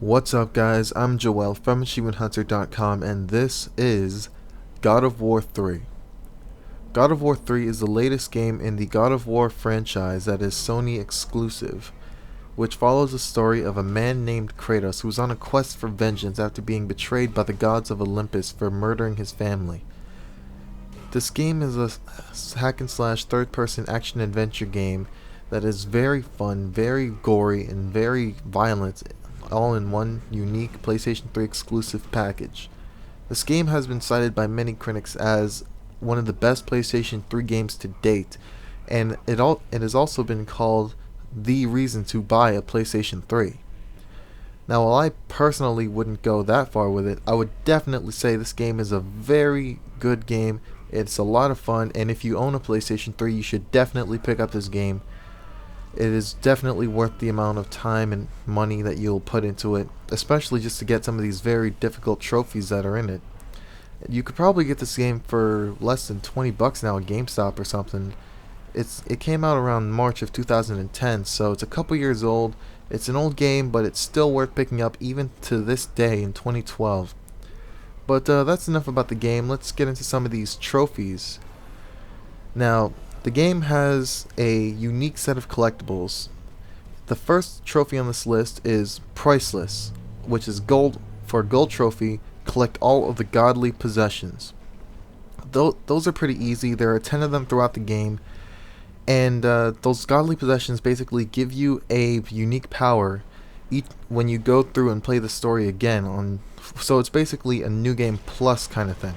What's up, guys? I'm Joel from AchievementHunter.com, and this is God of War 3. God of War 3 is the latest game in the God of War franchise that is Sony exclusive, which follows the story of a man named Kratos who's on a quest for vengeance after being betrayed by the gods of Olympus for murdering his family. This game is a hack-and-slash third-person action-adventure game that is very fun, very gory, and very violent, all in one unique PlayStation 3 exclusive package. This game has been cited by many critics as one of the best PlayStation 3 games to date, and it has also been called the reason to buy a PlayStation 3. Now, while I personally wouldn't go that far with it, I would definitely say this game is a very good game. It's a lot of fun, and if you own a PlayStation 3, you should definitely pick up this game. It is definitely worth the amount of time and money that you'll put into it, especially just to get some of these very difficult trophies that are in it. You could probably get this game for less than $20 now at GameStop or something. It came out around March of 2010, so it's a couple years old. It's an old game, but it's still worth picking up even to this day in 2012. But that's enough about the game. Let's get into some of these trophies. Now, the game has a unique set of collectibles. The first trophy on this list is Priceless, which is gold. For a gold trophy, collect all of the godly possessions. Those are pretty easy. There are 10 of them throughout the game, and those godly possessions basically give you a unique power when you go through and play the story again. So it's basically a new game plus kind of thing.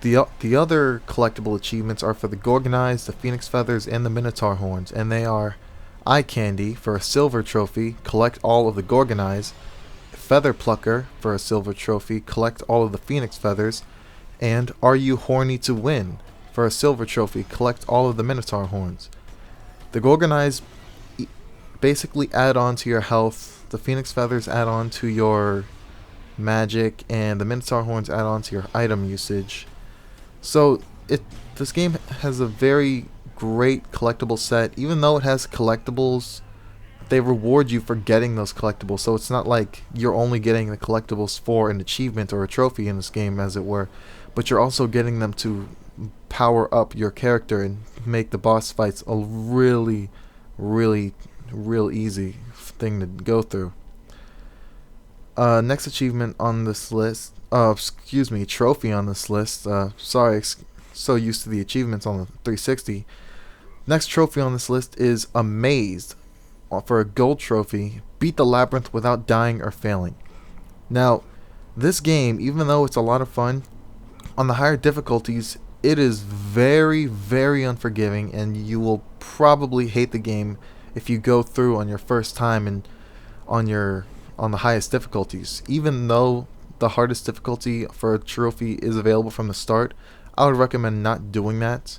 The other collectible achievements are for the Gorgon Eyes, the Phoenix Feathers, and the Minotaur Horns, and they are Eye Candy for a silver trophy, collect all of the Gorgon Eyes; Feather Plucker for a silver trophy, collect all of the Phoenix Feathers; and Are You Horny to Win for a silver trophy, collect all of the Minotaur Horns. The Gorgon Eyes basically add on to your health, the Phoenix Feathers add on to your magic, and the Minotaur Horns add on to your item usage. So this game has a very great collectible set. Even though it has collectibles, they reward you for getting those collectibles. So it's not like you're only getting the collectibles for an achievement or a trophy in this game, as it were, but you're also getting them to power up your character and make the boss fights a really, really, real easy thing to go through. Next achievement on this list, trophy on this list. Sorry, so used to the achievements on the 360. Next trophy on this list is Amazed. For a gold trophy, beat the labyrinth without dying or failing. Now, this game, even though it's a lot of fun, on the higher difficulties, it is very, very unforgiving, and you will probably hate the game if you go through on your first time and on the highest difficulties. Even though the hardest difficulty for a trophy is available from the start, I would recommend not doing that.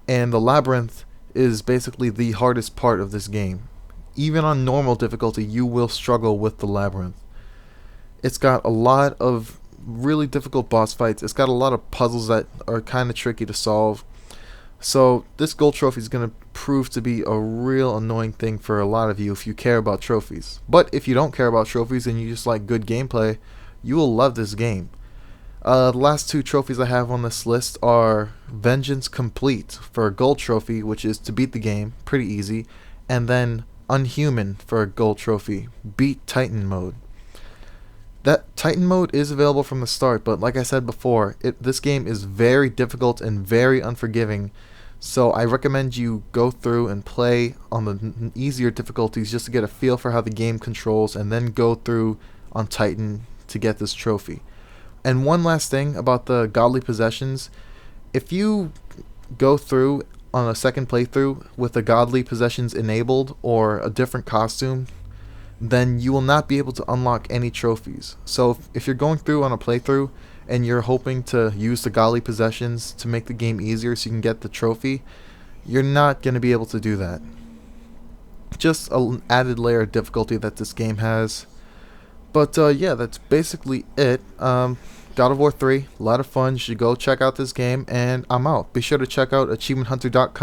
And the labyrinth is basically the hardest part of this game. Even on normal difficulty, you will struggle with the labyrinth. It's got a lot of really difficult boss fights. It's got a lot of puzzles that are kind of tricky to solve. So this gold trophy is going to prove to be a real annoying thing for a lot of you if you care about trophies. But if you don't care about trophies and you just like good gameplay, you will love this game. The last two trophies I have on this list are Vengeance Complete for a gold trophy, which is to beat the game, pretty easy, and then Unhuman for a gold trophy, beat Titan mode. That Titan mode is available from the start, but like I said before, this game is very difficult and very unforgiving, so I recommend you go through and play on the easier difficulties just to get a feel for how the game controls, and then go through on Titan to get this trophy. And one last thing about the godly possessions: if you go through on a second playthrough with the godly possessions enabled or a different costume, then you will not be able to unlock any trophies. So if you're going through on a playthrough and you're hoping to use the godly possessions to make the game easier so you can get the trophy, you're not going to be able to do that. Just an added layer of difficulty that this game has. But yeah, that's basically it. God of War 3, a lot of fun. You should go check out this game, and I'm out. Be sure to check out AchievementHunter.com